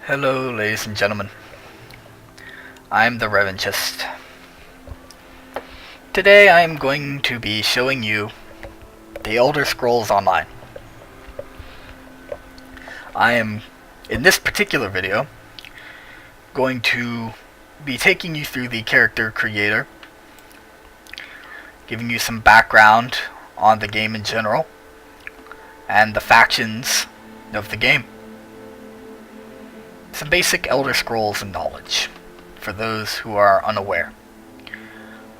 Hello, ladies and gentlemen. I'm the Revanchist. Today I'm going to be showing you The Elder Scrolls Online. I am, in this particular video, going to be taking you through the character creator, giving you some background on the game in general, and the factions of the game. Some basic Elder Scrolls knowledge for those who are unaware.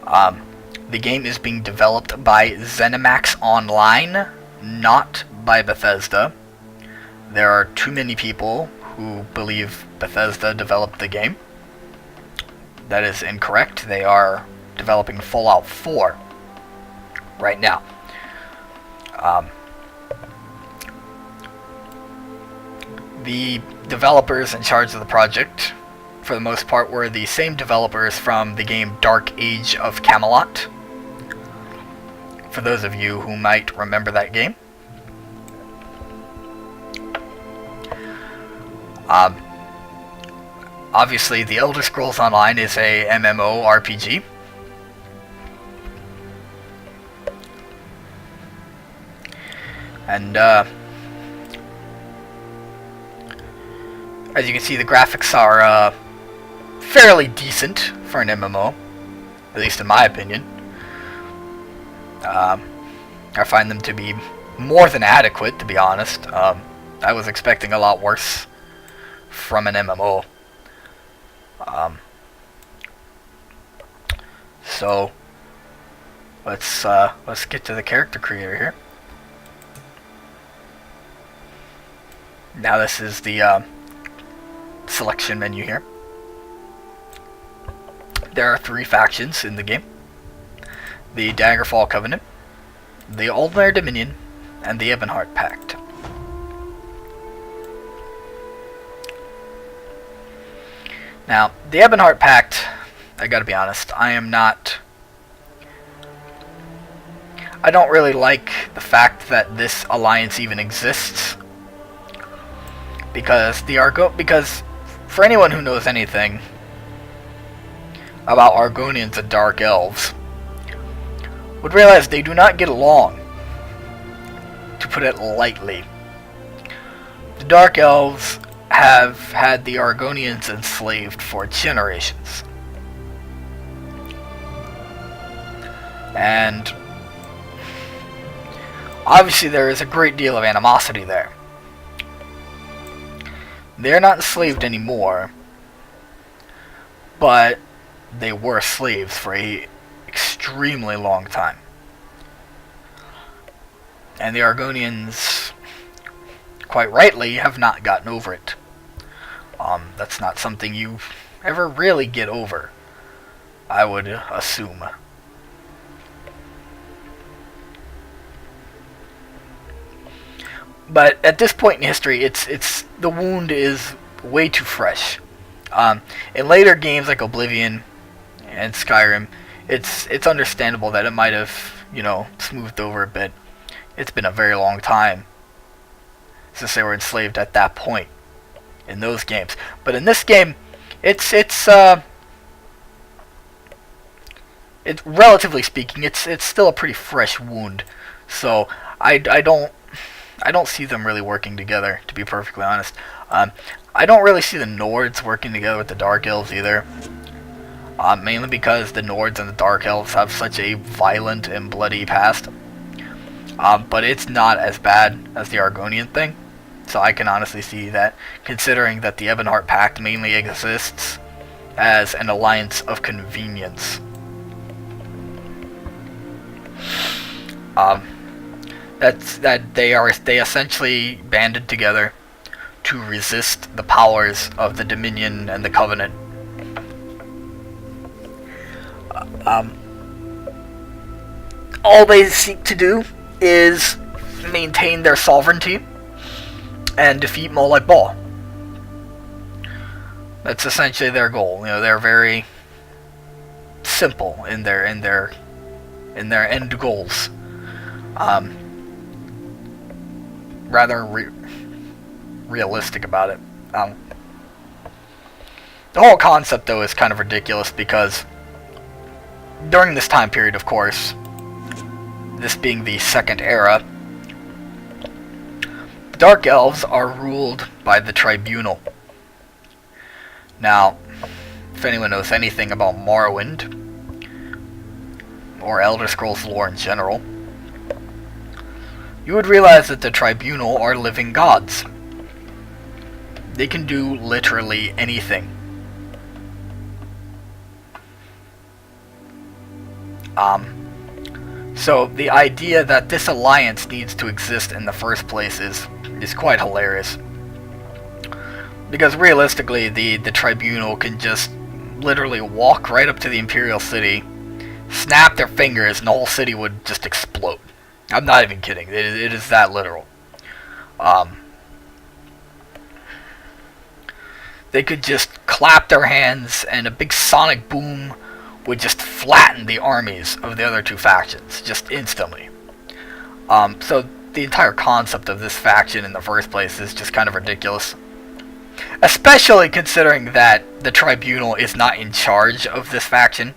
The game is being developed by ZeniMax Online, not by Bethesda. There are too many people who believe Bethesda developed the game. That is incorrect. They are developing Fallout 4 right now. The developers in charge of the project, for the most part, were the same developers from the game Dark Age of Camelot, for those of you who might remember that game. Obviously, The Elder Scrolls Online is a MMORPG. And, as you can see, the graphics are fairly decent for an MMO, at least in my opinion. I find them to be more than adequate, to be honest. I was expecting a lot worse from an MMO. So let's get to the character creator here. Now this is the selection menu here. There are 3 factions in the game: the Daggerfall Covenant, the Aldmere Dominion, and the Ebonheart Pact. Now, the Ebonheart Pact, I gotta be honest, I don't really like the fact that this alliance even exists, because for anyone who knows anything about Argonians and Dark Elves, would realize they do not get along, to put it lightly. The Dark Elves have had the Argonians enslaved for generations. And obviously there is a great deal of animosity there. They're not enslaved anymore, but they were slaves for a extremely long time. And the Argonians, quite rightly, have not gotten over it. That's not something you ever really get over, I would assume. But at this point in history, it's the wound is way too fresh. In later games like Oblivion and Skyrim, it's understandable that it might have, smoothed over a bit. It's been a very long time since they were enslaved at that point in those games. But in this game, it's relatively speaking, it's still a pretty fresh wound. So I don't see them really working together, to be perfectly honest. I don't really see the Nords working together with the Dark Elves either. Mainly because the Nords and the Dark Elves have such a violent and bloody past. But it's not as bad as the Argonian thing. So I can honestly see that, considering that the Ebonheart Pact mainly exists as an alliance of convenience. They essentially banded together to resist the powers of the Dominion and the Covenant. All they seek to do is maintain their sovereignty and defeat Molag Bal. That's essentially their goal. They're very simple in their end goals. Rather realistic about it. The whole concept, though, is kind of ridiculous because during this time period, of course, this being the Second Era, the Dark Elves are ruled by the Tribunal. Now, if anyone knows anything about Morrowind, or Elder Scrolls lore in general, you would realize that the Tribunal are living gods. They can do literally anything. So the idea that this alliance needs to exist in the first place is quite hilarious. Because realistically, the Tribunal can just literally walk right up to the Imperial City, snap their fingers, and the whole city would just explode. I'm not even kidding. It is that literal. They could just clap their hands, and a big sonic boom would just flatten the armies of the other two factions, just instantly. So the entire concept of this faction in the first place is just kind of ridiculous. Especially considering that the Tribunal is not in charge of this faction.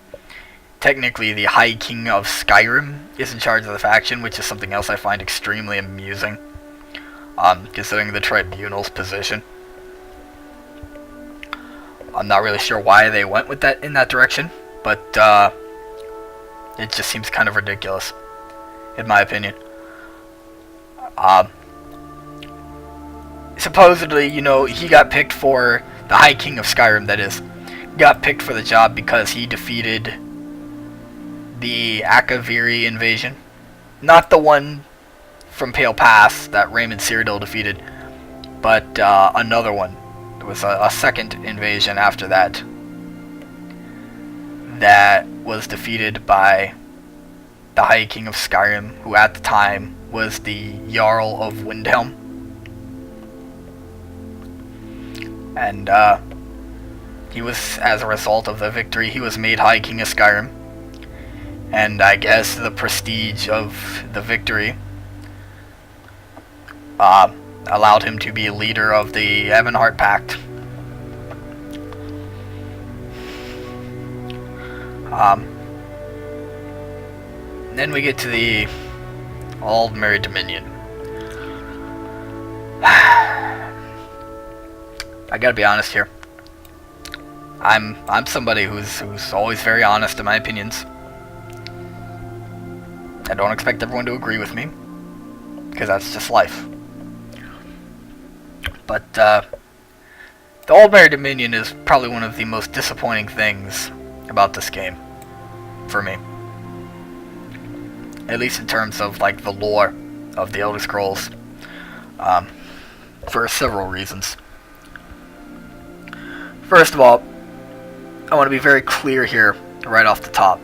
Technically, the High King of Skyrim is in charge of the faction, which is something else I find extremely amusing, considering the Tribunal's position. I'm not really sure why they went with that in that direction, but it just seems kind of ridiculous, in my opinion. Supposedly, you know, he got picked for the High King of Skyrim, that is, got picked for the job because he defeated the Akaviri invasion. Not the one from Pale Pass that Raymond Cyrodiil defeated, but another one. There was a second invasion after that was defeated by the High King of Skyrim, who at the time was the Jarl of Windhelm. And he was, as a result of the victory, he was made High King of Skyrim. And I guess the prestige of the victory allowed him to be leader of the Ebonheart Pact. Then we get to the Aldmeri Dominion. I gotta be honest here. I'm somebody who's always very honest in my opinions. I don't expect everyone to agree with me, because that's just life. But the Aldmeri Dominion is probably one of the most disappointing things about this game, for me. At least in terms of like the lore of the Elder Scrolls, for several reasons. First of all, I want to be very clear here, right off the top.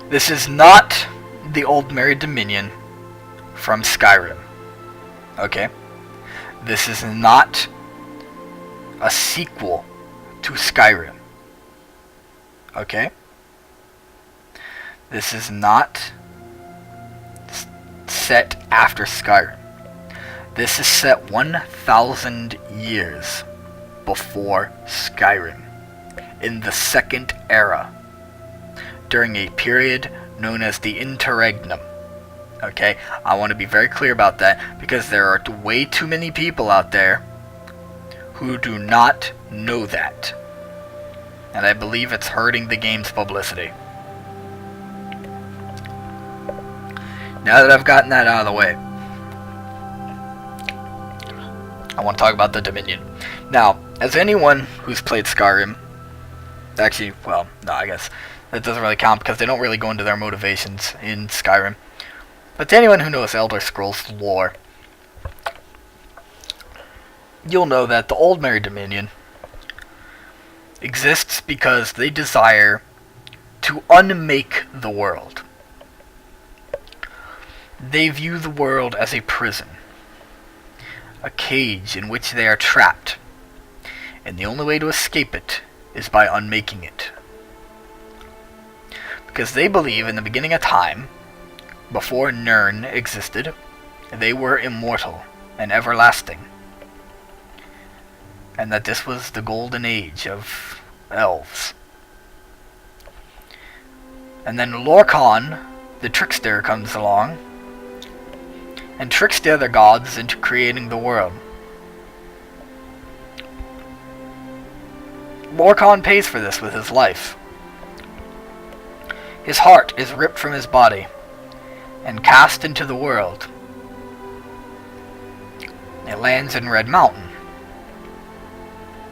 This is not the Aldmeri Dominion from Skyrim. Okay? This is not a sequel to Skyrim. Okay? This is not set after Skyrim. This is set 1,000 years before Skyrim, in the Second Era, during a period known as the Interregnum. Okay, I want to be very clear about that, because there are way too many people out there who do not know that. And I believe it's hurting the game's publicity. Now that I've gotten that out of the way, I want to talk about the Dominion. Now, as anyone who's played Skyrim, actually, well, no, I guess that doesn't really count because they don't really go into their motivations in Skyrim. But to anyone who knows Elder Scrolls lore, you'll know that the Aldmeri Dominion exists because they desire to unmake the world. They view the world as a prison, a cage in which they are trapped, and the only way to escape it is by unmaking it. Because they believe in the beginning of time, before Nirn existed, they were immortal and everlasting. and that this was the golden age of elves. And then Lorkhan, the trickster, comes along and tricks the other gods into creating the world. Lorkhan pays for this with his life. His heart is ripped from his body and cast into the world. It lands in Red Mountain.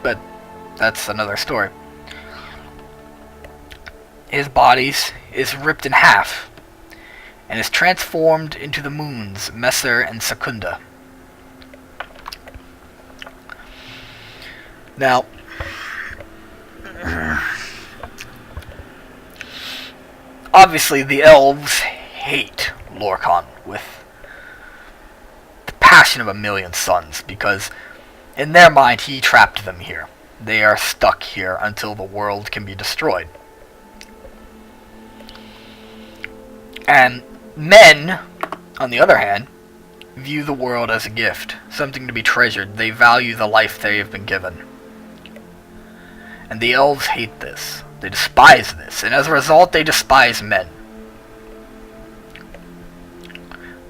But that's another story. His body is ripped in half and is transformed into the moons Messer and Secunda. Now, obviously the elves hate Lorkhan with the passion of a million suns, because in their mind he trapped them here. They are stuck here until the world can be destroyed. And men, on the other hand, view the world as a gift, something to be treasured. They value the life they have been given. And the elves hate this. They despise this, and as a result they despise men.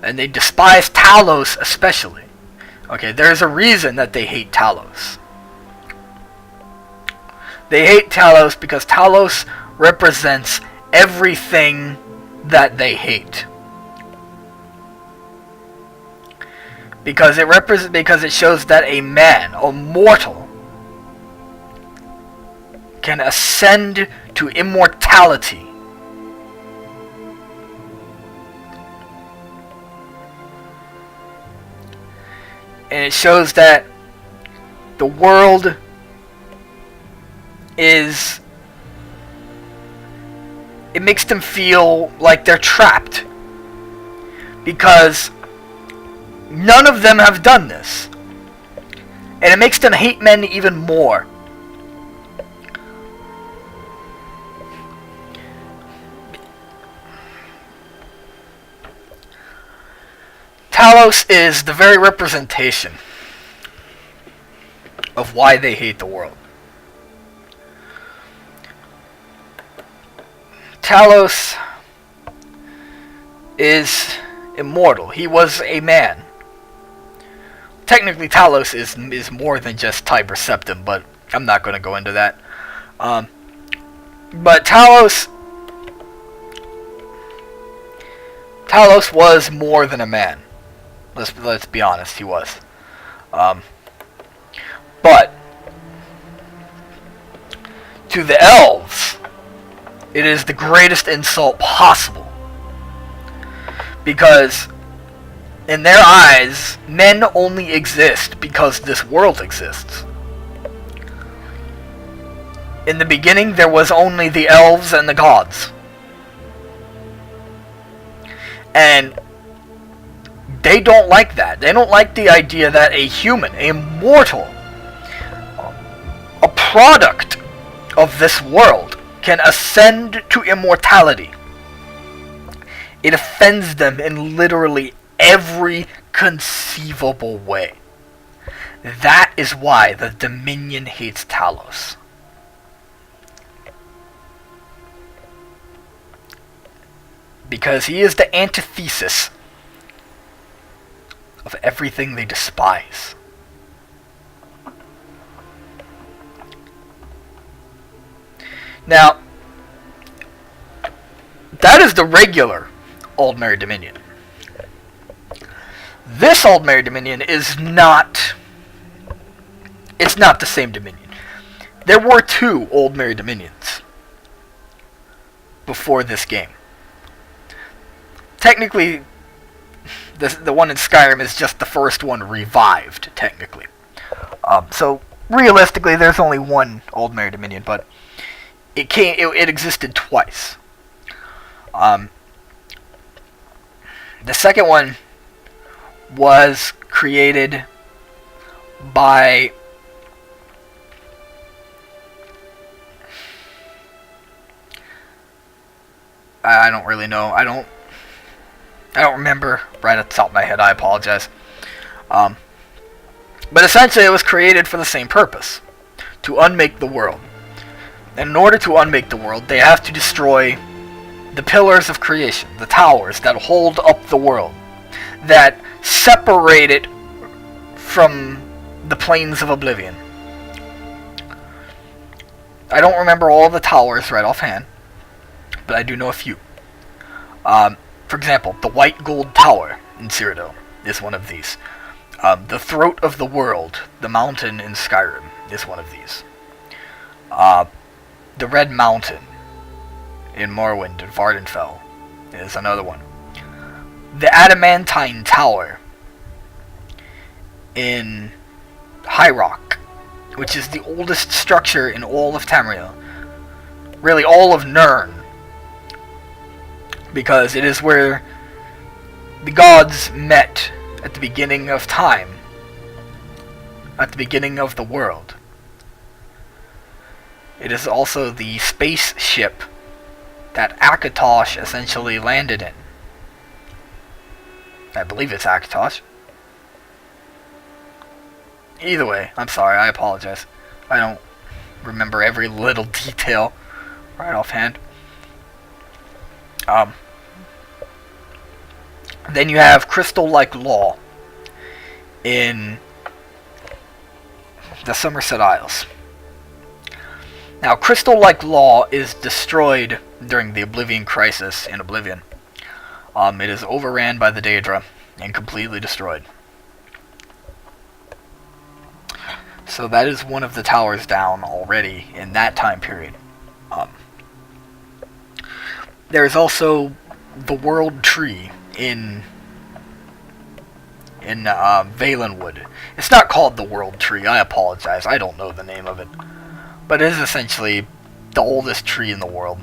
And they despise Talos especially. Okay, there's a reason that they hate Talos. They hate Talos because Talos represents everything that they hate. Because it shows that a man, a mortal, can ascend to immortality. And it shows that the world is... It makes them feel like they're trapped. Because none of them have done this. And it makes them hate men even more. Talos is the very representation of why they hate the world. Talos is immortal. He was a man. Technically, Talos is more than just Tiber Septim, but I'm not going to go into that. But Talos was more than a man. Let's be honest, he was. But to the elves, it is the greatest insult possible. Because in their eyes, men only exist because this world exists. In the beginning, there was only the elves and the gods. And they don't like that. They don't like the idea that a human, a mortal, a product of this world, can ascend to immortality. It offends them in literally every conceivable way. That is why the Dominion hates Talos. Because he is the antithesis of everything they despise. Now, that is the regular Aldmeri Dominion. This Aldmeri Dominion is not... It's not the same Dominion. There were two Aldmeri Dominions before this game. Technically, the one in Skyrim is just the first one revived, technically. So, realistically, there's only one Aldmeri Dominion, but it existed twice. The second one was created by I don't really know. I don't remember right at the top of my head. I apologize. But essentially, it was created for the same purpose, to unmake the world. And in order to unmake the world, they have to destroy the pillars of creation, the towers that hold up the world, that separate it from the planes of oblivion. I don't remember all the towers right offhand, but I do know a few. For example, the White Gold Tower in Cyrodiil is one of these. The Throat of the World, the mountain in Skyrim, is one of these. The Red Mountain in Morrowind and Vardenfell is another one. The Adamantine Tower in High Rock, which is the oldest structure in all of Tamriel. Really, all of Nirn. Because it is where the gods met at the beginning of time. At the beginning of the world. It is also the spaceship that Akatosh essentially landed in. I believe it's Akatosh. Either way, I'm sorry, I apologize. I don't remember every little detail right offhand. Then you have Crystal Lake Law in the Somerset Isles. Now, Crystal Lake Law is destroyed during the Oblivion Crisis in Oblivion. It is overran by the Daedra and completely destroyed. So that is one of the towers down already in that time period. There is also the World Tree in Valenwood. It's not called the World Tree, I apologize, I don't know the name of it. But it is essentially the oldest tree in the world.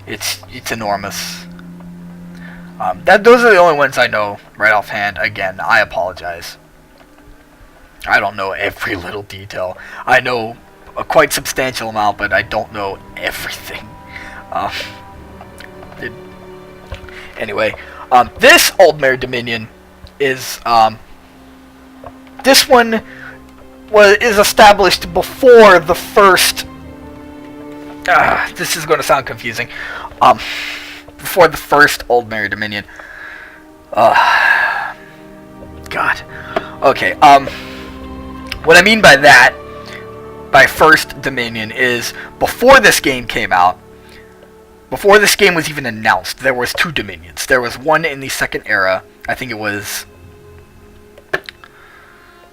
It's enormous. Those are the only ones I know right offhand. Again, I apologize. I don't know every little detail. I know a quite substantial amount, but I don't know everything. Anyway, this Aldmeri Dominion is this one is established before the first. This is going to sound confusing. Before the first Aldmeri Dominion. God. Okay. What I mean by that, by first Dominion, is before this game came out. Before this game was even announced, there was two Dominions. There was one in the Second Era. I think it was.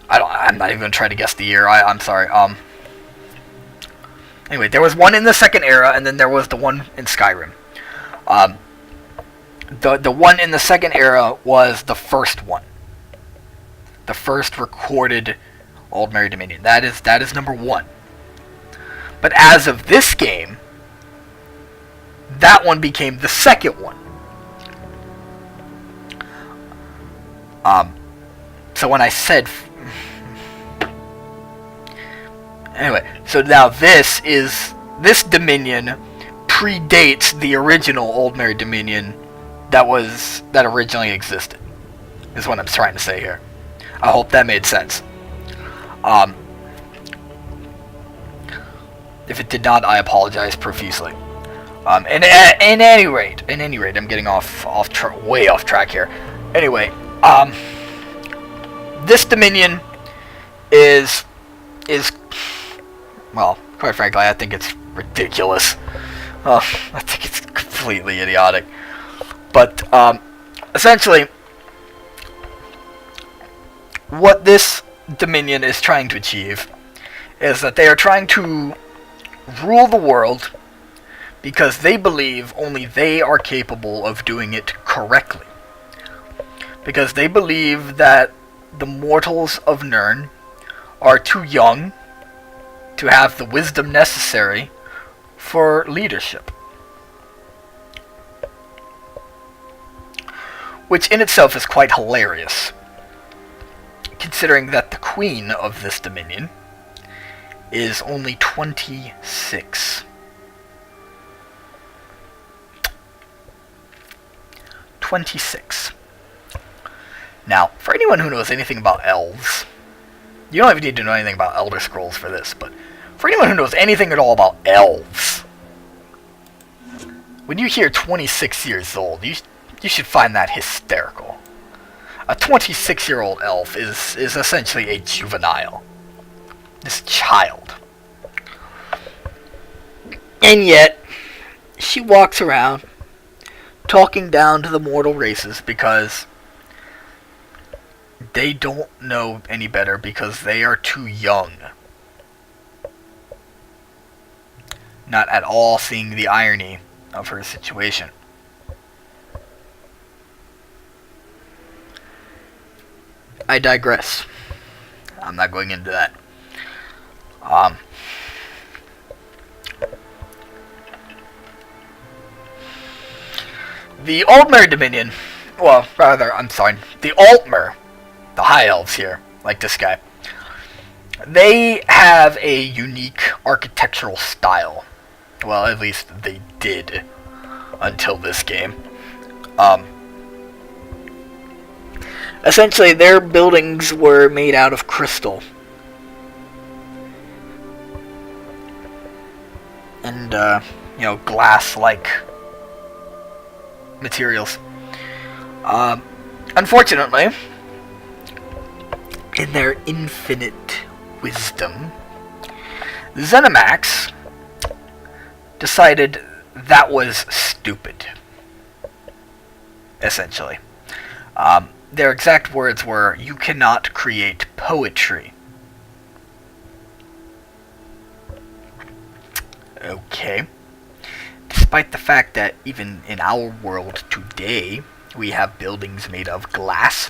I'm not even gonna try to guess the year. I'm sorry. Anyway, there was one in the Second Era, and then there was the one in Skyrim. The one in the Second Era was the first one. The first recorded Aldmeri Dominion. That is number one. But as of this game, that one became the second one. So when I said... Anyway, so now this Dominion predates the original Aldmeri Dominion that originally existed, is what I'm trying to say here. I hope that made sense. If it did not, I apologize profusely. In any rate, I'm getting way off track here. Anyway, this Dominion is well, quite frankly, I think it's ridiculous. I think it's completely idiotic. But essentially, what this Dominion is trying to achieve is that they are trying to rule the world because they believe only they are capable of doing it correctly. Because they believe that the mortals of Nirn are too young to have the wisdom necessary for leadership. Which in itself is quite hilarious, considering that the queen of this Dominion is only 26. 26. Now, for anyone who knows anything about elves, you don't even need to know anything about Elder Scrolls for this, but for anyone who knows anything at all about elves, when you hear 26 years old, you should find that hysterical. A 26-year-old elf is essentially a juvenile. This child. And yet, she walks around talking down to the mortal races because they don't know any better because they are too young. Not at all seeing the irony of her situation. I digress. I'm not going into that. The Altmer Dominion, well, rather, I'm sorry, the Altmer, the High Elves here, like this guy, they have a unique architectural style. Well, at least they did until this game. Essentially, their buildings were made out of crystal. And, glass-like materials. Unfortunately, in their infinite wisdom, ZeniMax decided that was stupid. Essentially. Their exact words were, "You cannot create poetry." Okay. Despite the fact that even in our world today, we have buildings made of glass.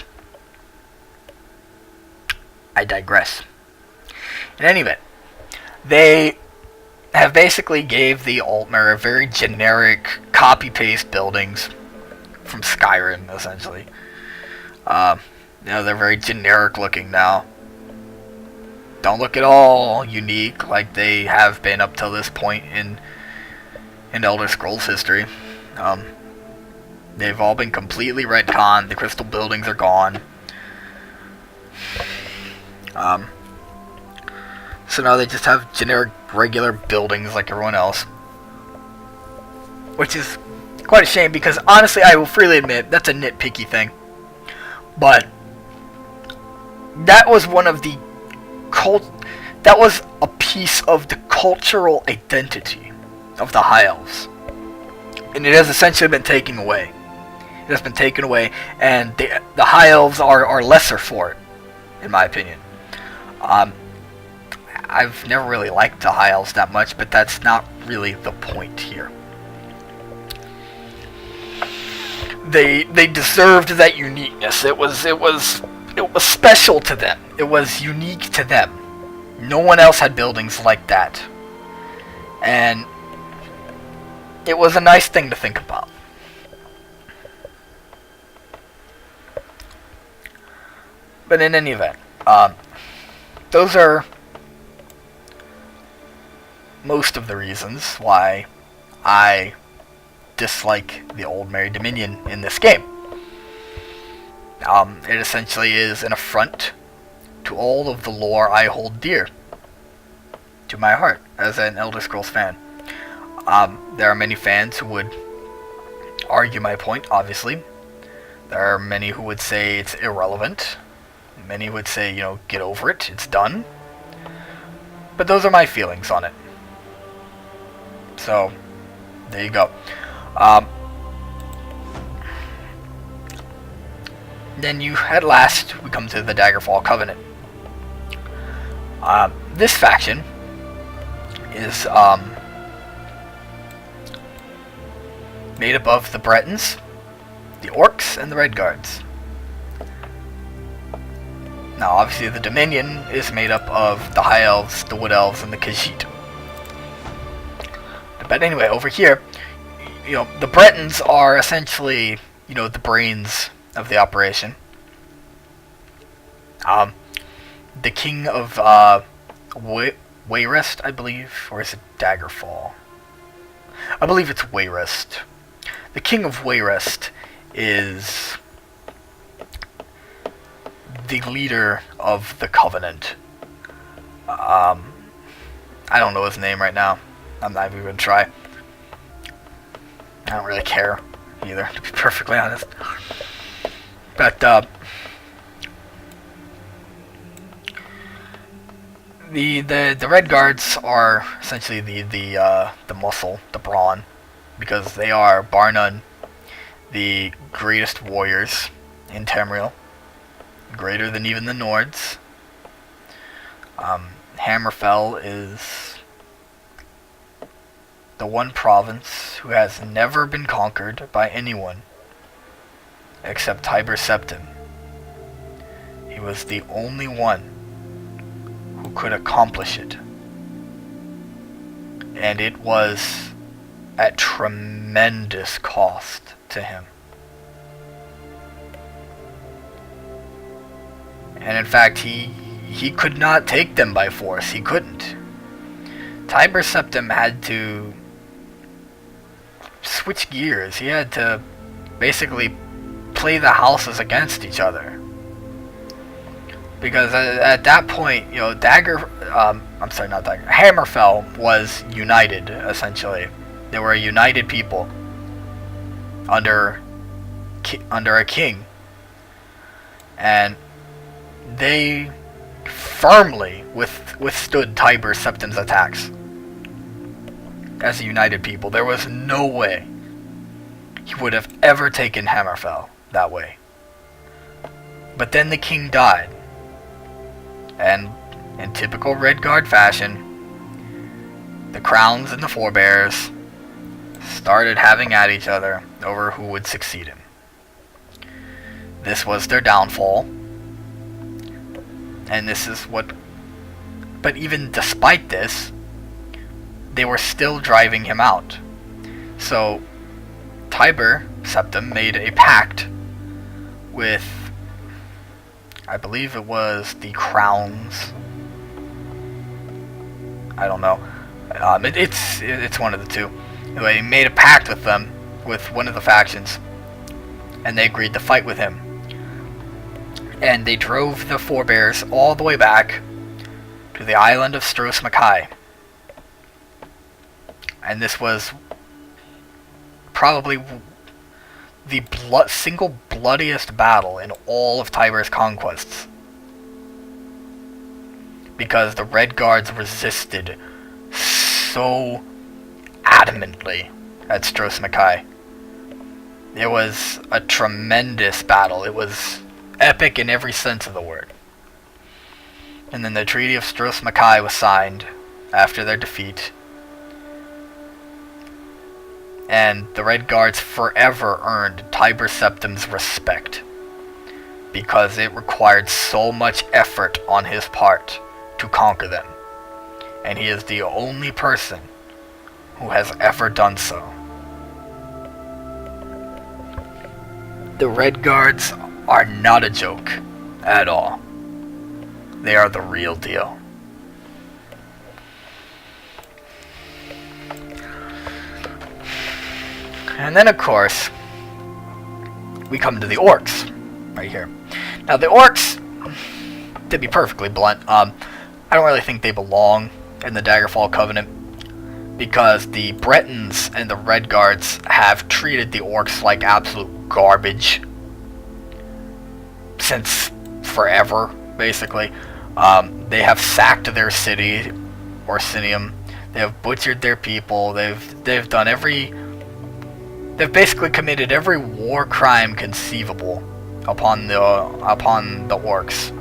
I digress. In any event, they have basically gave the Altmer very generic copy-paste buildings from Skyrim, essentially. They're very generic looking now. Don't look at all unique like they have been up till this point in Elder Scrolls history. They've all been completely retconned. The crystal buildings are gone. So now they just have generic, regular buildings like everyone else. Which is quite a shame because, honestly, I will freely admit, that's a nitpicky thing. But that was one of the that was a piece of the cultural identity of the High Elves. And it has essentially been taken away. It has been taken away, and the High Elves are lesser for it, in my opinion. I've never really liked the High Elves that much, but that's not really the point here. They deserved that uniqueness. It was special to them. It was unique to them. No one else had buildings like that. And it was a nice thing to think about. But in any event, those are most of the reasons why I dislike the Altmer Dominion in this game. It essentially is an affront to all of the lore I hold dear to my heart as an Elder Scrolls fan. There are many fans who would argue my point, obviously. There are many who would say it's irrelevant. Many would say, get over it, it's done. But those are my feelings on it. So, there you go. Then at last, we come to the Daggerfall Covenant. This faction is made up of the Bretons, the Orcs, and the Redguards. Now, obviously, the Dominion is made up of the High Elves, the Wood Elves, and the Khajiit. But anyway, over here, the Bretons are essentially, the brains of the operation. The King of Wayrest, I believe, or is it Daggerfall? I believe it's Wayrest. The King of Wayrest is the leader of the Covenant. I don't know his name right now. I'm not even gonna try. I don't really care either, to be perfectly honest. But the Red Guards are essentially the muscle, the brawn, because they are bar none the greatest warriors in Tamriel, greater than even the Nords. Hammerfell is the one province who has never been conquered by anyone except Tiber Septim. He was the only one who could accomplish it. And it was at tremendous cost to him. And in fact, he could not take them by force. He couldn't. Tiber Septim had to switch gears. He had to basically play the houses against each other. Because at that point, you know, Hammerfell was united, essentially. They were a united people under a king. And they firmly withstood Tiber Septim's attacks. As a united people, there was no way he would have ever taken Hammerfell that way. But then the king died. And in typical Redguard fashion, the Crowns and the Forebears started having at each other over who would succeed him. This was their downfall. And this is what... But even despite this, they were still driving him out. So, Tiber Septim made a pact with, I believe it was the Crowns. I don't know. It's one of the two. Anyway, he made a pact with them, with one of the factions, and they agreed to fight with him. And they drove the Forebears all the way back to the island of Stros M'Kai. And this was probably the single bloodiest battle in all of Tiber's conquests. Because the Red Guards resisted so adamantly at Stros M'Kai. It was a tremendous battle. It was epic in every sense of the word. And then the Treaty of Stros M'Kai was signed after their defeat. And the Red Guards forever earned Tiber Septim's respect, because it required so much effort on his part to conquer them. And he is the only person who has ever done so. The Red Guards are not a joke at all. They are the real deal. And then, of course, we come to the Orcs, right here. Now, the Orcs, to be perfectly blunt, I don't really think they belong in the Daggerfall Covenant, because the Bretons and the Red Guards have treated the Orcs like absolute garbage since forever, basically. They have sacked their city, Orsinium. They have butchered their people. They've done They've basically committed every war crime conceivable upon the Orcs.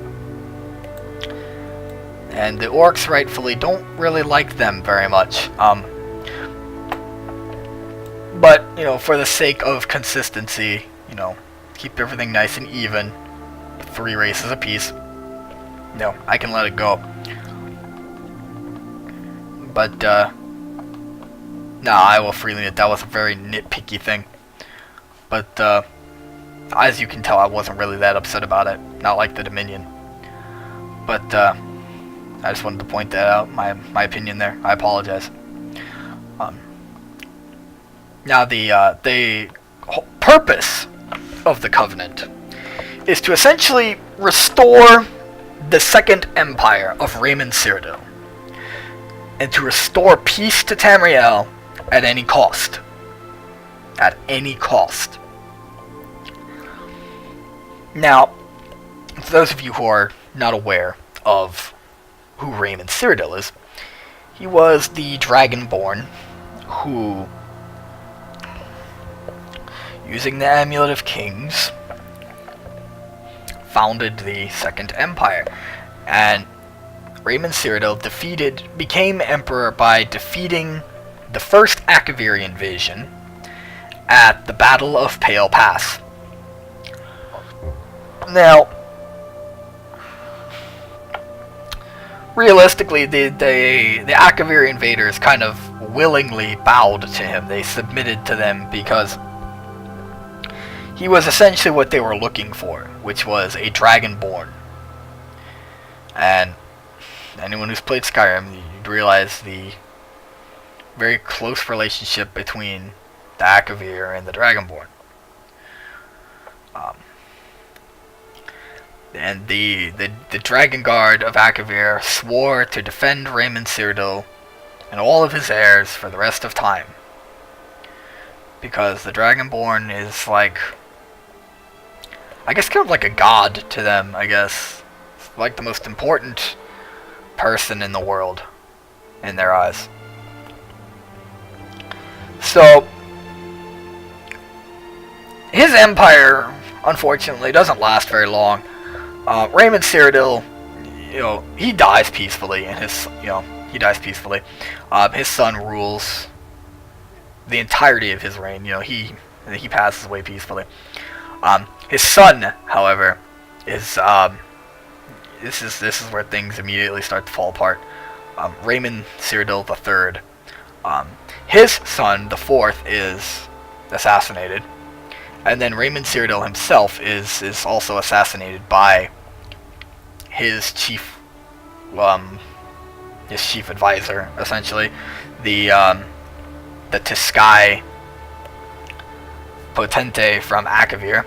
And the Orcs rightfully don't really like them very much. But, you know, for the sake of consistency, you know, keep everything nice and even, 3 races apiece, no, I can let it go. But, no, I will freely admit that was a very nitpicky thing. But, as you can tell, I wasn't really that upset about it. Not like the Dominion. But, I just wanted to point that out, my opinion there. I apologize. Now, the whole purpose of the Covenant is to essentially restore the Second Empire of Raymond Cyrodiil, and to restore peace to Tamriel at any cost. At any cost. Now, for those of you who are not aware of who Raymond Cyrodiil is, he was the Dragonborn who, using the Amulet of Kings, founded the Second Empire. And Raymond Cyrodiil became emperor by defeating the first Akaviri invasion at the Battle of Pale Pass. Now, realistically, the Akaviri invaders kind of willingly bowed to him. They submitted to them because he was essentially what they were looking for, which was a Dragonborn. And anyone who's played Skyrim, you'd realize the very close relationship between the Akavir and the Dragonborn. And the Dragon Guard of Akavir swore to defend Raymond Cyrodiil and all of his heirs for the rest of time. Because the Dragonborn is like, I guess kind of like a god to them, I guess. It's like the most important person in the world, in their eyes. So, his empire, unfortunately, doesn't last very long. Raymond Cyrodiil, he dies peacefully, and his son rules the entirety of his reign. He passes away peacefully. His son, however, is this is where things immediately start to fall apart. Raymond Cyrodiil III. His son, the fourth, is assassinated. And then Raymond Cyrodiil himself is also assassinated by his chief advisor, essentially, the Tiskai Potente from Akavir.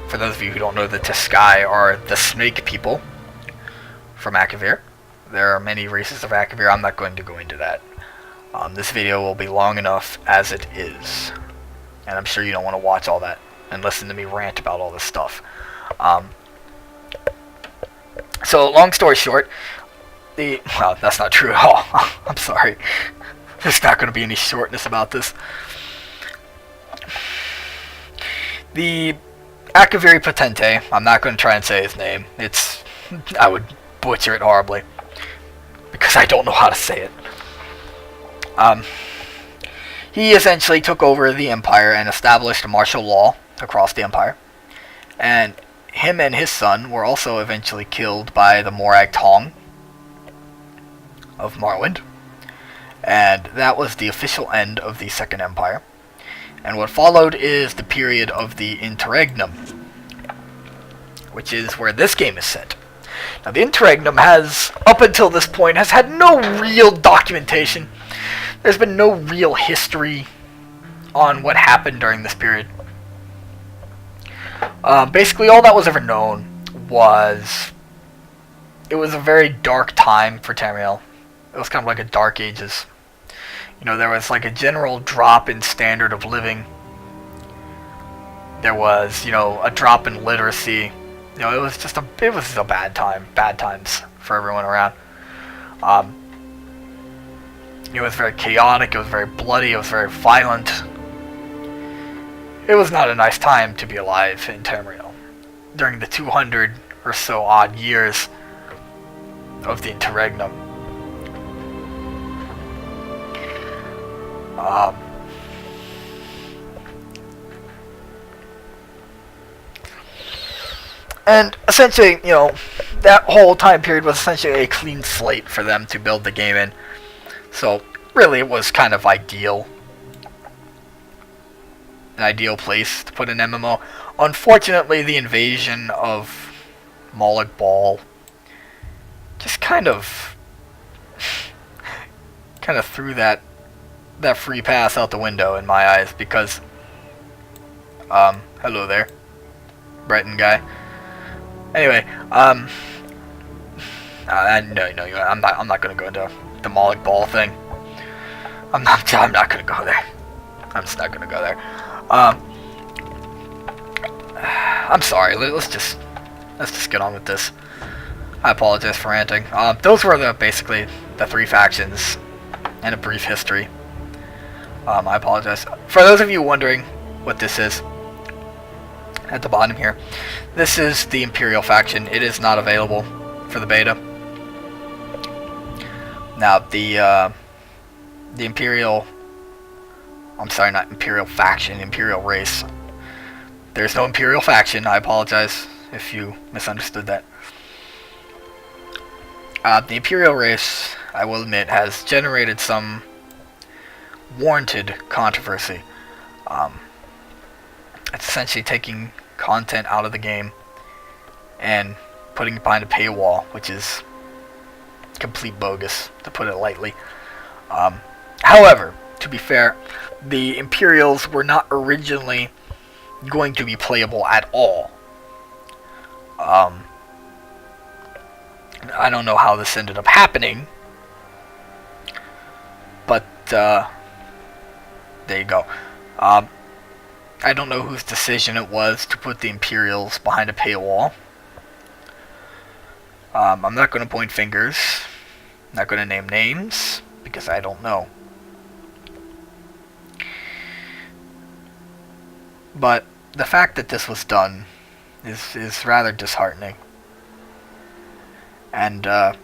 For those of you who don't know, the Tiskai are the snake people from Akavir. There are many races of Akavir. I'm not going to go into that. This video will be long enough as it is. And I'm sure you don't want to watch all that and listen to me rant about all this stuff. So, long story short, well, that's not true at all. I'm sorry. There's not going to be any shortness about this. The Akaviri Potente, I'm not going to try and say his name. I would butcher it horribly, because I don't know how to say it. He essentially took over the empire and established a martial law across the empire. And him and his son were also eventually killed by the Morag Tong of Morrowind. And that was the official end of the Second Empire. And what followed is the period of the Interregnum, which is where this game is set. Now, the Interregnum has, up until this point, has had no real documentation. There's been no real history on what happened during this period. Basically, all that was ever known was it was a very dark time for Tamriel. It was kind of like a Dark Ages. There was like a general drop in standard of living. There was, a drop in literacy. It was just a bad times for everyone around. It was very chaotic, it was very bloody, it was very violent. It was not a nice time to be alive in Tamriel during the 200 or so odd years of the Interregnum. And essentially, that whole time period was essentially a clean slate for them to build the game in. So, really, it was kind of ideal. An ideal place to put an MMO. Unfortunately, the invasion of Molag Bal just kind of threw that free pass out the window in my eyes, because hello there. Breton guy. Anyway, no, I'm not gonna go into the Moloch Ball thing. I'm not gonna go there. I'm just not gonna go there. I'm sorry. Let's just get on with this. I apologize for ranting. Those were basically the 3 factions and a brief history. I apologize. For those of you wondering what this is, at the bottom here, this is the Imperial faction. It is not available for the beta. Now, the Imperial... I'm sorry, not Imperial faction, Imperial race. There's no Imperial faction. I apologize if you misunderstood that. The Imperial race, I will admit, has generated some warranted controversy. It's essentially taking content out of the game and putting it behind a paywall, which is complete bogus, to put it lightly. However, to be fair, the Imperials were not originally going to be playable at all. I don't know how this ended up happening, but there you go. I don't know whose decision it was to put the Imperials behind a paywall. I'm not going to point fingers. I'm not going to name names, because I don't know. But the fact that this was done is rather disheartening. And I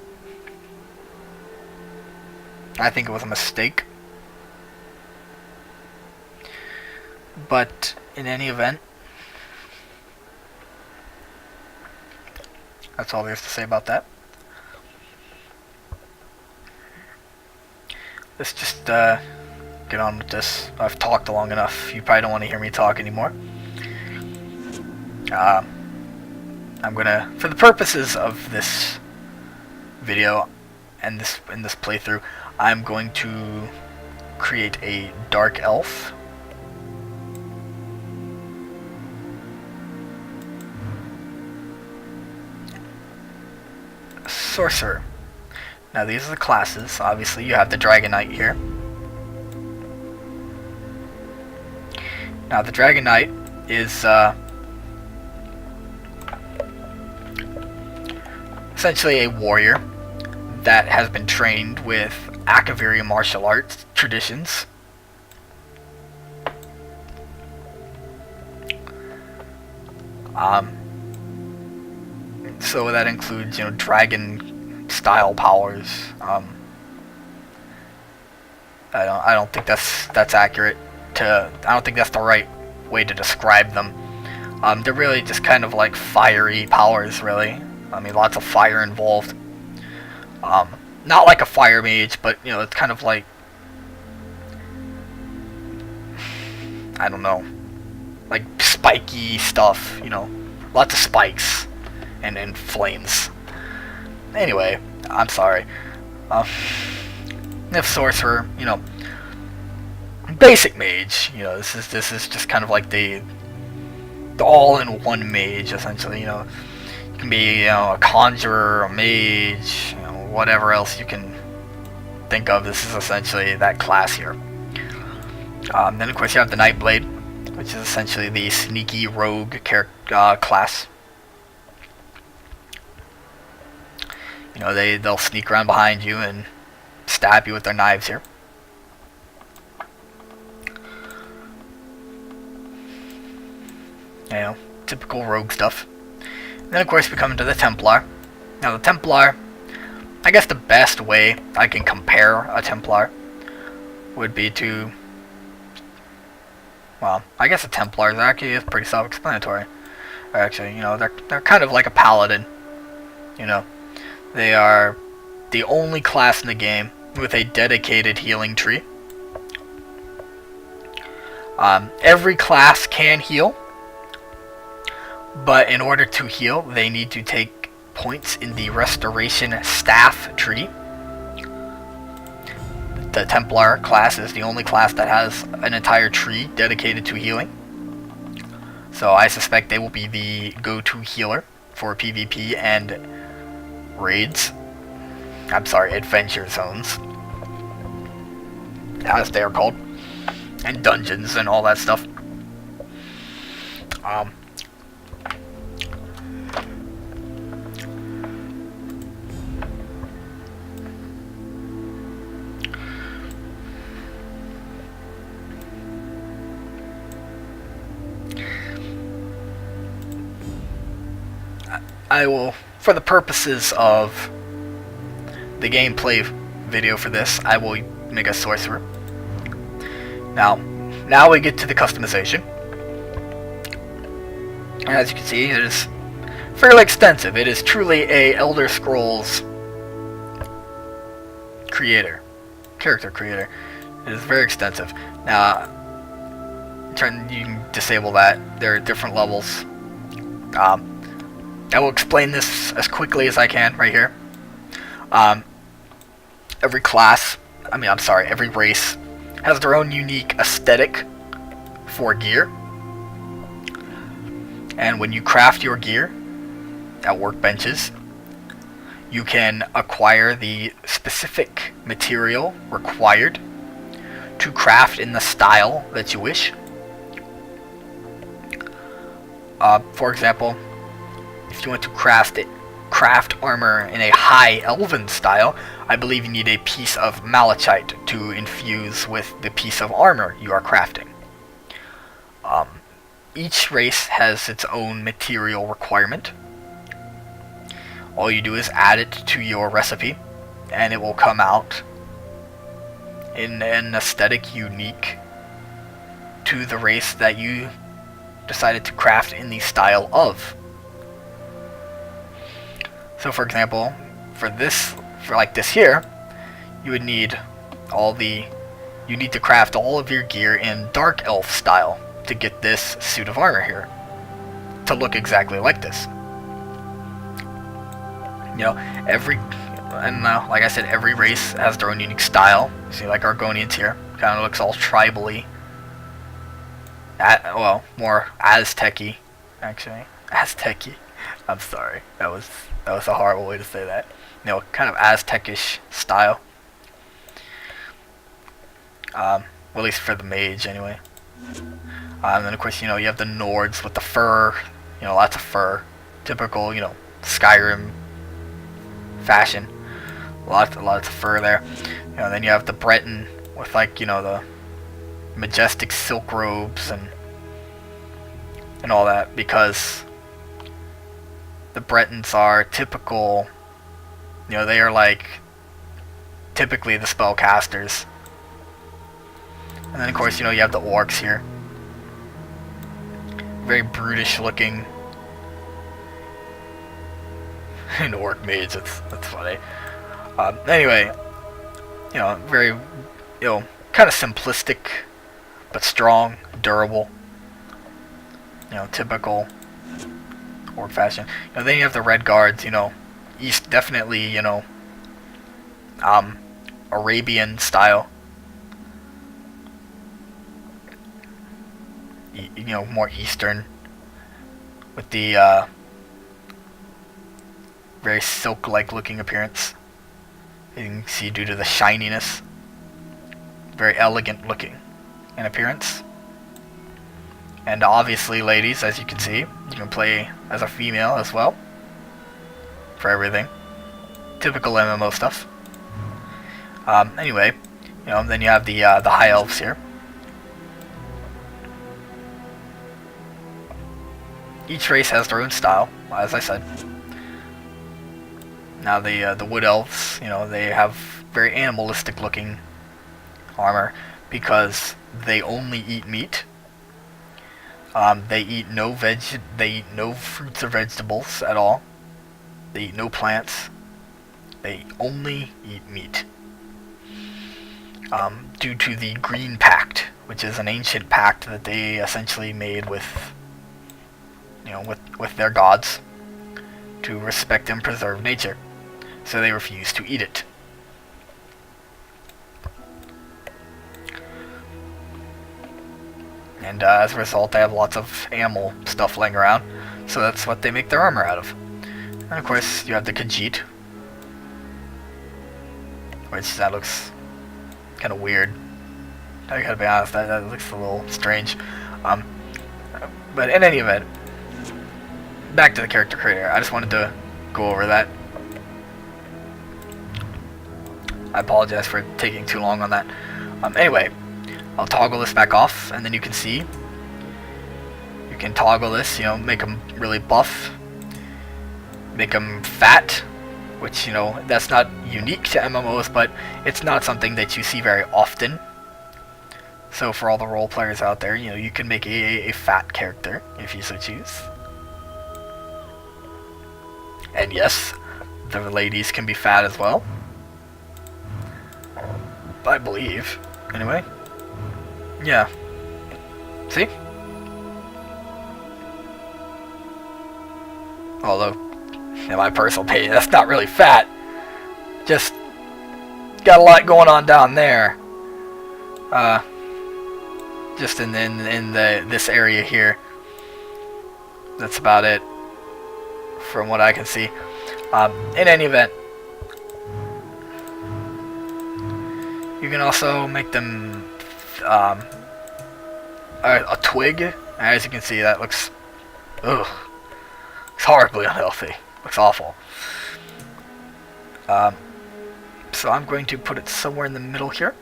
think it was a mistake. But in any event, that's all there's to say about that. Let's just get on with this. I've talked long enough. You probably don't want to hear me talk anymore. I'm gonna, for the purposes of this video and in this playthrough, I'm going to create a dark elf. Sorcerer. Now these are the classes. Obviously you have the Dragon Knight here. Now the Dragon Knight is essentially a warrior that has been trained with Akaviri martial arts traditions. So that includes, you know, dragon style powers. I don't think that's accurate to. I don't think that's the right way to describe them. They're really just kind of like fiery powers, really. I mean, lots of fire involved. Not like a fire mage, but you know, it's kind of like, I don't know, like spiky stuff. You know, lots of spikes and flames. Anyway, I'm sorry. If sorcerer, you know, basic mage. You know, this is just kind of like the all-in-one mage, essentially. You know, you can be, you know, a conjurer, a mage, you know, whatever else you can think of. This is essentially that class here. Then of course you have the Nightblade, which is essentially the sneaky rogue class. You know, they'll sneak around behind you and stab you with their knives here. You know, typical rogue stuff. And then of course we come into the Templar. Now the Templar, I guess the best way I can compare a Templar would be to, well, I guess a Templar actually is pretty self-explanatory. Actually, you know, they're kind of like a paladin. You know, they are the only class in the game with a dedicated healing tree. Every class can heal, but in order to heal, they need to take points in the Restoration Staff tree. The Templar class is the only class that has an entire tree dedicated to healing. So I suspect they will be the go-to healer for PvP and raids. I'm sorry, adventure zones, as they are called, and dungeons and all that stuff. I will, for the purposes of the gameplay video for this, I will make a sorcerer. Now we get to the customization. As you can see, it is fairly extensive. It is truly a Elder Scrolls character creator. It is very extensive. Now, you can disable that. There are different levels. I will explain this as quickly as I can right here. Every race has their own unique aesthetic for gear. And when you craft your gear at workbenches, you can acquire the specific material required to craft in the style that you wish. For example, if you want to craft armor in a high elven style, I believe you need a piece of malachite to infuse with the piece of armor you are crafting. Each race has its own material requirement. All you do is add it to your recipe, and it will come out in an aesthetic unique to the race that you decided to craft in the style of. So for example, for like this here, you would need you need to craft all of your gear in Dark Elf style to get this suit of armor here to look exactly like this. You know, like I said, every race has their own unique style. You see, like Argonians here, kind of looks all tribally. More Aztec-y, actually. Aztec-y. I'm sorry. That was a horrible way to say that. You know, kind of Aztec-ish style. Well, at least for the mage, anyway. And then, of course, you know, you have the Nords with the fur. You know, lots of fur. Typical, you know, Skyrim fashion. Lots of fur there. You know, then you have the Breton with, like, you know, the majestic silk robes and all that, because the Bretons are typical, you know, they are like typically the spellcasters. And then of course, you know, you have the orcs here. Very brutish looking. An orc mage, that's funny. Anyway, you know, very, you know, kind of simplistic, but strong, durable. You know, typical orc fashion. You know, then you have the Red Guards. You know, definitely, you know, Arabian style. You know, more Eastern, with the very silk-like looking appearance. You can see due to the shininess. Very elegant looking in appearance. And obviously, ladies, as you can see, you can play as a female as well. For everything. Typical MMO stuff. Anyway, you know, then you have the High Elves here. Each race has their own style, as I said. Now the Wood Elves, you know, they have very animalistic looking armor because they only eat meat. They eat no fruits or vegetables at all. They eat no plants. They only eat meat. Due to the Green Pact, which is an ancient pact that they essentially made with, you know, with their gods to respect and preserve nature. So they refuse to eat it. and as a result, they have lots of ammo stuff laying around. So that's what they make their armor out of. And of course, you have the Khajiit, which that looks kind of weird. I gotta be honest, that looks a little strange. But in any event, back to the character creator. I just wanted to go over that. I apologize for taking too long on that. Anyway, I'll toggle this back off, and then you can see. You can toggle this, you know, make them really buff, make them fat, which, you know, that's not unique to MMOs, but it's not something that you see very often. So for all the role players out there, you know, you can make a fat character if you so choose. And yes, the ladies can be fat as well, I believe. Anyway, yeah. See? Although, in my personal opinion, that's not really fat. Just got a lot going on down there. Just in this area here. That's about it, from what I can see. In any event, you can also make them a twig. As you can see, that looks, ugh, it's horribly unhealthy. Looks awful. So I'm going to put it somewhere in the middle here.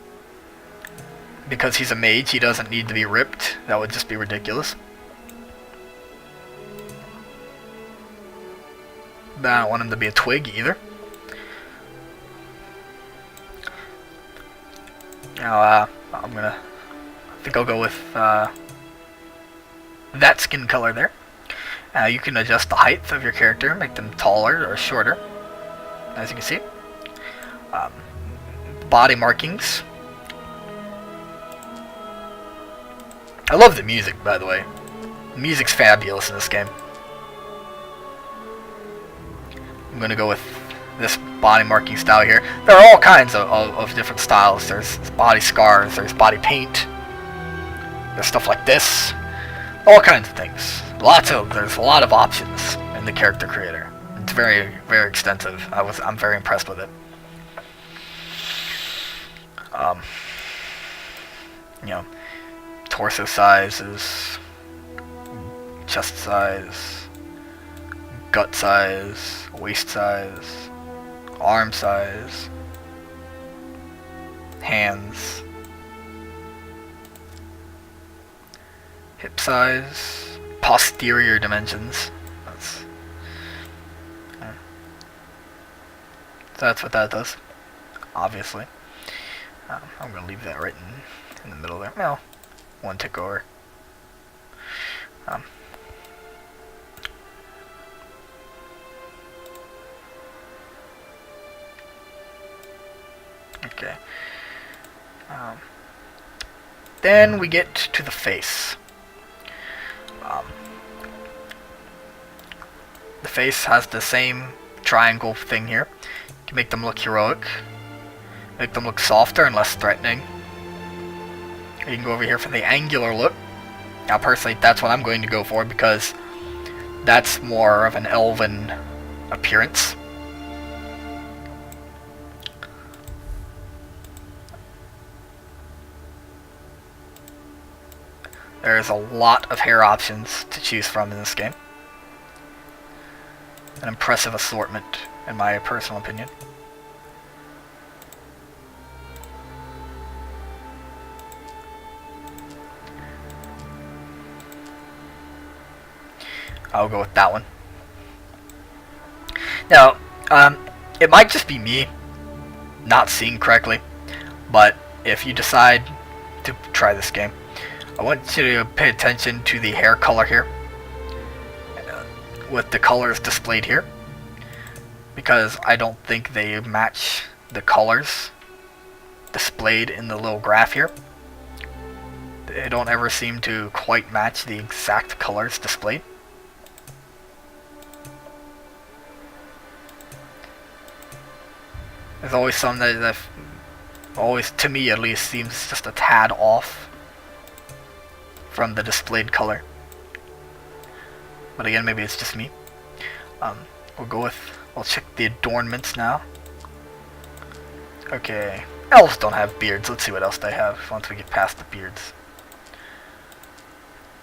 Because he's a mage, he doesn't need to be ripped. That would just be ridiculous. But I don't want him to be a twig either. Now, I think I'll go with that skin color there. You can adjust the height of your character, make them taller or shorter, as you can see. Body markings. I love the music, by the way. The music's fabulous in this game. I'm gonna go with this body marking style here. There are all kinds of different styles. There's body scars, there's body paint, there's stuff like this. All kinds of things. There's a lot of options in the character creator. It's very, very extensive. I'm very impressed with it. You know, torso sizes, chest size, gut size, waist size, arm size, hands, hip size, posterior dimensions. That's what that does, obviously. I'm going to leave that right in the middle there. Well, one tick over. Okay. Then we get to the face. The face has the same triangle thing here. You can make them look heroic, make them look softer and less threatening. You can go over here for the angular look. Now personally, that's what I'm going to go for because that's more of an elven appearance. There's a lot of hair options to choose from in this game. An impressive assortment, in my personal opinion. I'll go with that one. Now, it might just be me not seeing correctly, but if you decide to try this game, I want you to pay attention to the hair color here, with the colors displayed here, because I don't think they match the colors displayed in the little graph here. They don't ever seem to quite match the exact colors displayed. There's always some that always, to me at least, seems just a tad off from the displayed color. But again, maybe it's just me. We'll check the adornments now. Okay, elves don't have beards. Let's see what else they have once we get past the beards.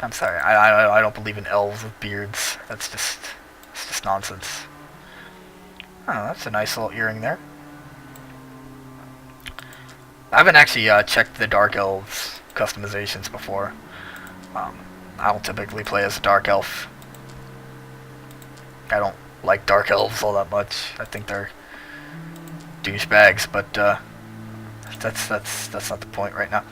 I'm sorry, I don't believe in elves with beards. It's just nonsense. Oh, that's a nice little earring there. I haven't actually checked the Dark Elves customizations before. I don't typically play as a Dark Elf. I don't like Dark Elves all that much. I think they're douchebags, but that's not the point right now.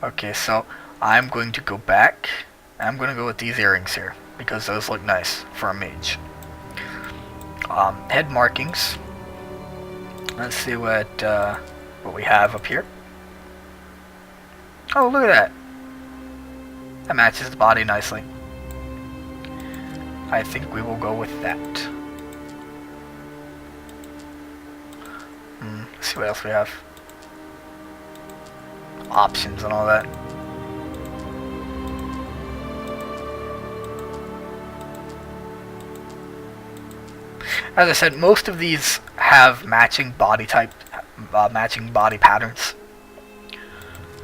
Okay, so I'm going to go back. I'm going to go with these earrings here because those look nice for a mage. Head markings. Let's see what we have up here. Oh, look at that. That matches the body nicely. I think we will go with that. Let's see what else we have. Options and all that. As I said, most of these have matching body type, matching body patterns.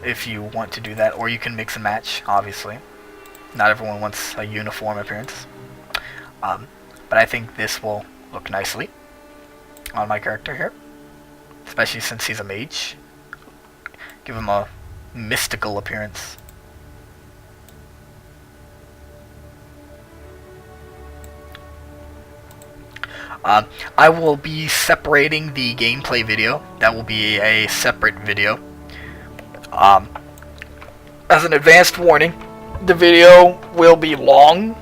If you want to do that, or you can mix and match, obviously. Not everyone wants a uniform appearance. But I think this will look nicely on my character here. Especially since he's a mage. Give him a mystical appearance. I will be separating the gameplay video. That will be a separate video. As an advanced warning, the video will be long.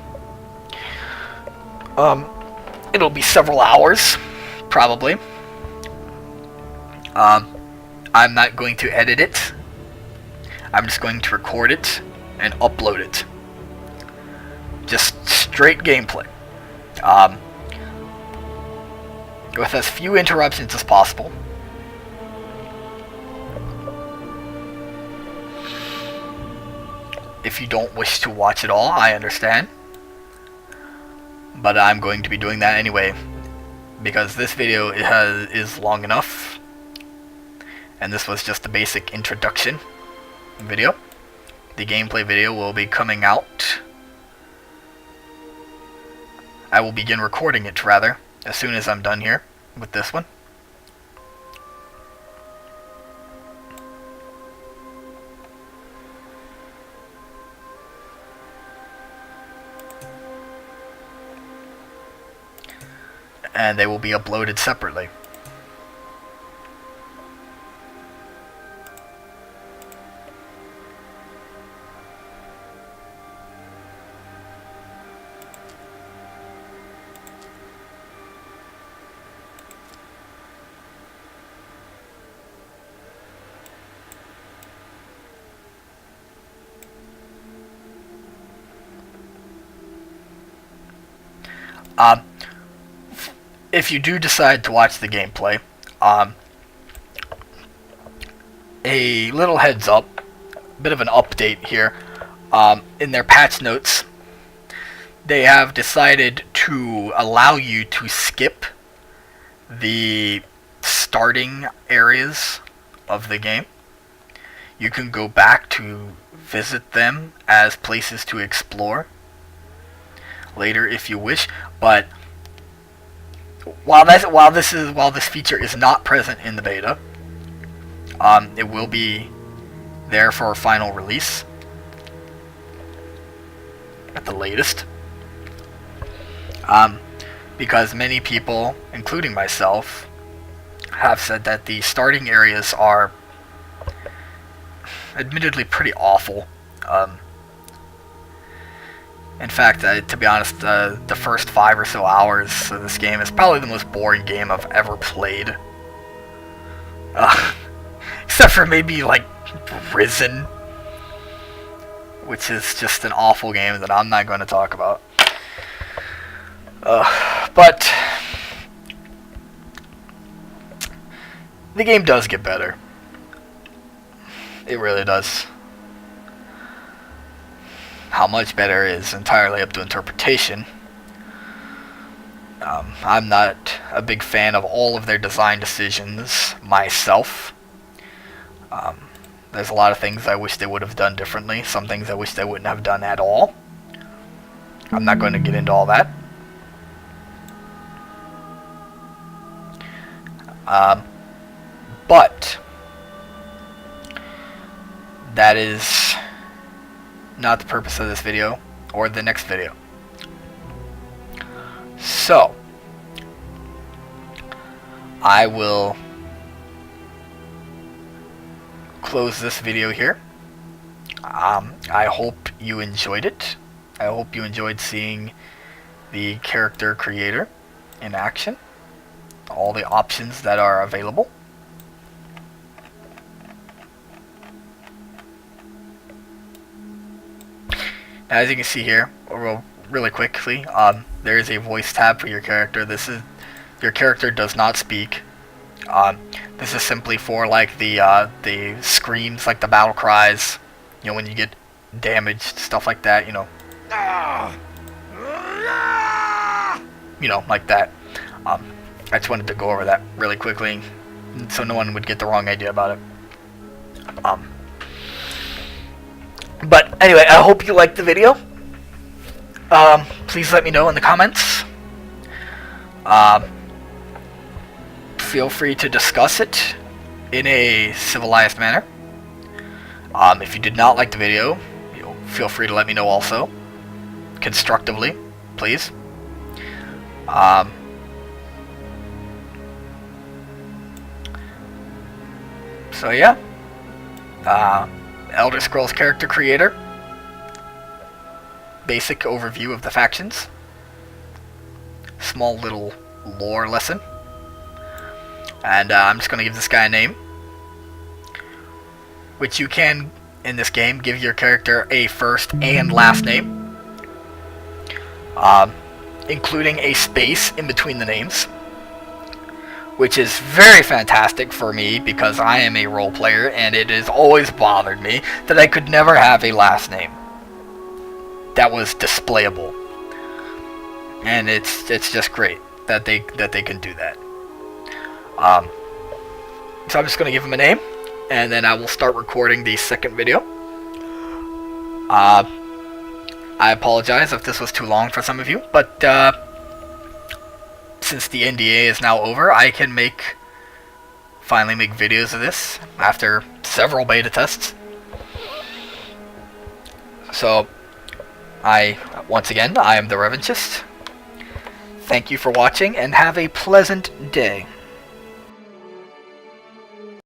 It'll be several hours, probably. I'm not going to edit it. I'm just going to record it and upload it. Just straight gameplay. With as few interruptions as possible. If you don't wish to watch it all, I understand. But I'm going to be doing that anyway, because this video is long enough, and this was just the basic introduction video. The gameplay video will be coming out. I will begin recording it, rather, as soon as I'm done here with this one. And they will be uploaded separately. If you do decide to watch the gameplay, a little heads up, a bit of an update here. In their patch notes, they have decided to allow you to skip the starting areas of the game. You can go back to visit them as places to explore later if you wish, but while this feature is not present in the beta, it will be there for a final release at the latest. Because many people, including myself, have said that the starting areas are admittedly pretty awful. In fact, to be honest, the first 5 or so hours of this game is probably the most boring game I've ever played. Except for maybe, like, Risen, which is just an awful game that I'm not going to talk about. But the game does get better. It really does. How much better is entirely up to interpretation. I'm not a big fan of all of their design decisions myself. There's a lot of things I wish they would have done differently. Some things I wish they wouldn't have done at all. I'm not going to get into all that. But that is not the purpose of this video or the next video. So I will close this video here. I hope you enjoyed it. I hope you enjoyed seeing the character creator in action, all the options that are available. As you can see here, really quickly, there is a voice tab for your character. Your character does not speak. This is simply for like the screams, like the battle cries, you know, when you get damaged, stuff like that, you know. You know, like that. I just wanted to go over that really quickly so no one would get the wrong idea about it. But anyway, I hope you liked the video. Please let me know in the comments. Feel free to discuss it in a civilized manner. If you did not like the video, feel free to let me know also. Constructively, please. So yeah. Elder Scrolls character creator. Basic overview of the factions. Small little lore lesson. And I'm just going to give this guy a name, which you can, in this game, give your character a first and last name, including a space in between the names, which is very fantastic for me because I am a role player and it has always bothered me that I could never have a last name that was displayable, and it's just great that they can do that. So I'm just going to give him a name, and then I will start recording the second video. I apologize if this was too long for some of you, but since the NDA is now over, I can finally make videos of this after several beta tests. So, once again, I am the Revanchist. Thank you for watching, and have a pleasant day.